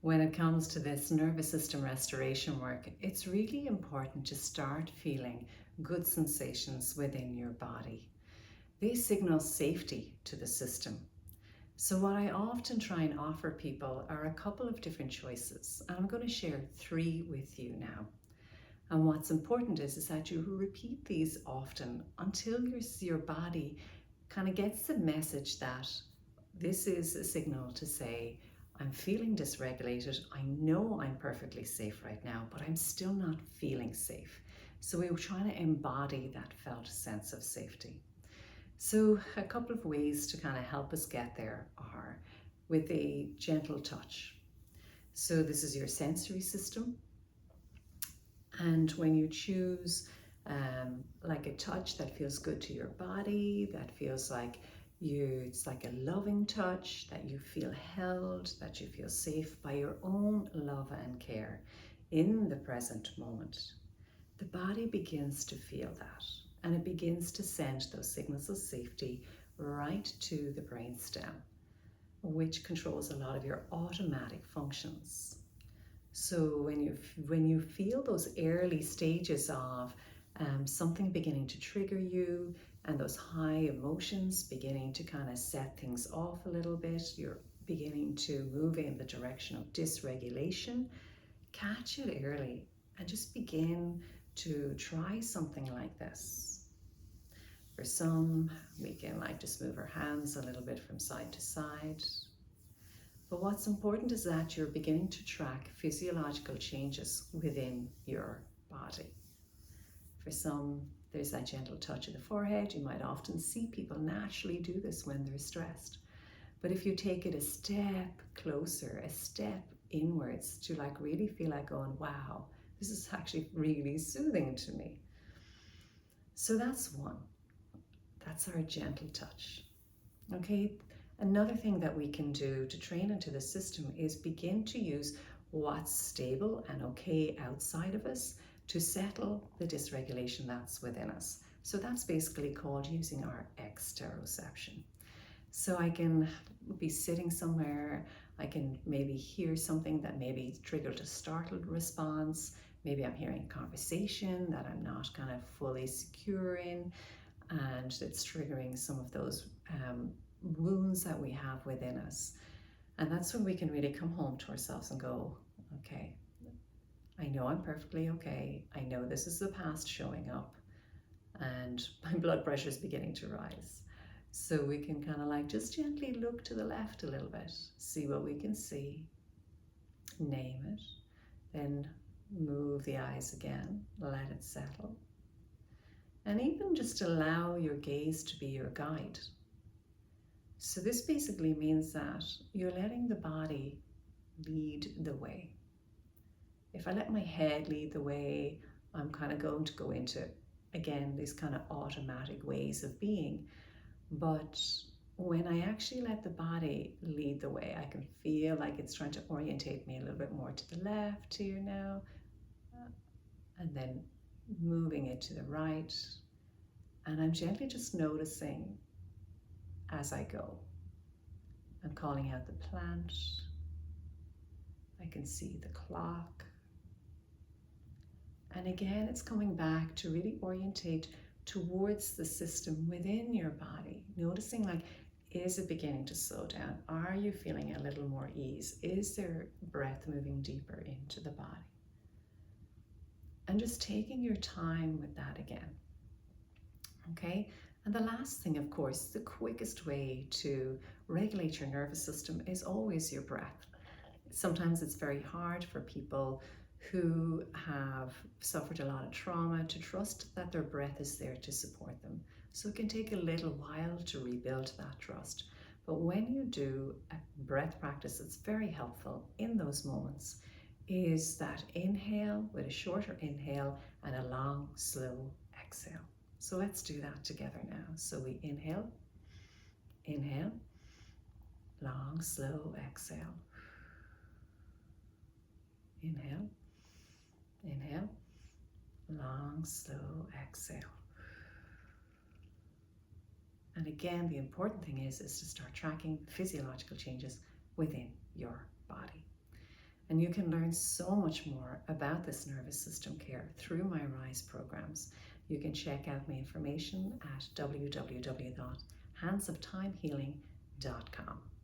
When it comes to this nervous system restoration work, it's really important to start feeling good sensations within your body. They signal safety to the system. So what I often try and offer people are a couple of different choices, and I'm going to share 3 with you now. And what's important is that you repeat these often until your body kind of gets the message that this is a signal to say, I'm feeling dysregulated. I know I'm perfectly safe right now, but I'm still not feeling safe. So we're trying to embody that felt sense of safety. So a couple of ways to kind of help us get there are with a gentle touch. So this is your sensory system. And when you choose like a touch that feels good to your body, that feels like it's like a loving touch, that you feel held, that you feel safe by your own love and care in the present moment, the body begins to feel that, and it begins to send those signals of safety right to the brainstem, which controls a lot of your automatic functions. So when you feel those early stages of something beginning to trigger you, and those high emotions beginning to kind of set things off a little bit, you're beginning to move in the direction of dysregulation, catch it early and just begin to try something like this. For some, we can like just move our hands a little bit from side to side. But what's important is that you're beginning to track physiological changes within your body. For some, there's that gentle touch of the forehead. You might often see people naturally do this when they're stressed. But if you take it a step closer, a step inwards to like really feel like going, wow, this is actually really soothing to me. So that's one. That's our gentle touch. Okay. Another thing that we can do to train into the system is begin to use what's stable and okay outside of us to settle the dysregulation that's within us. So that's basically called using our exteroception. So I can be sitting somewhere, I can maybe hear something that maybe triggered a startled response. Maybe I'm hearing a conversation that I'm not kind of fully secure in, and it's triggering some of those wounds that we have within us. And that's when we can really come home to ourselves and go, okay, I know I'm perfectly okay. I know this is the past showing up, and my blood pressure is beginning to rise. So we can kind of like just gently look to the left a little bit, see what we can see, name it, then move the eyes again, let it settle. And even just allow your gaze to be your guide. So this basically means that you're letting the body lead the way. If I let my head lead the way, I'm kind of going to go into, again, these kind of automatic ways of being. But when I actually let the body lead the way, I can feel like it's trying to orientate me a little bit more to the left here now, and then moving it to the right. And I'm gently just noticing as I go. I'm calling out the plant. I can see the clock. And again, it's coming back to really orientate towards the system within your body. Noticing like, is it beginning to slow down? Are you feeling a little more ease? Is there breath moving deeper into the body? And just taking your time with that again. Okay? And the last thing, of course, the quickest way to regulate your nervous system is always your breath. Sometimes it's very hard for people who have suffered a lot of trauma to trust that their breath is there to support them. So it can take a little while to rebuild that trust. But when you do a breath practice that's very helpful in those moments is that inhale with a shorter inhale and a long, slow exhale. So let's do that together now. So we inhale, inhale, long, slow exhale. Inhale, inhale, long, slow exhale. And again, the important thing is to start tracking physiological changes within your body. And you can learn so much more about this nervous system care through my RISE programs. You can check out my information at www.handsoftimehealing.com.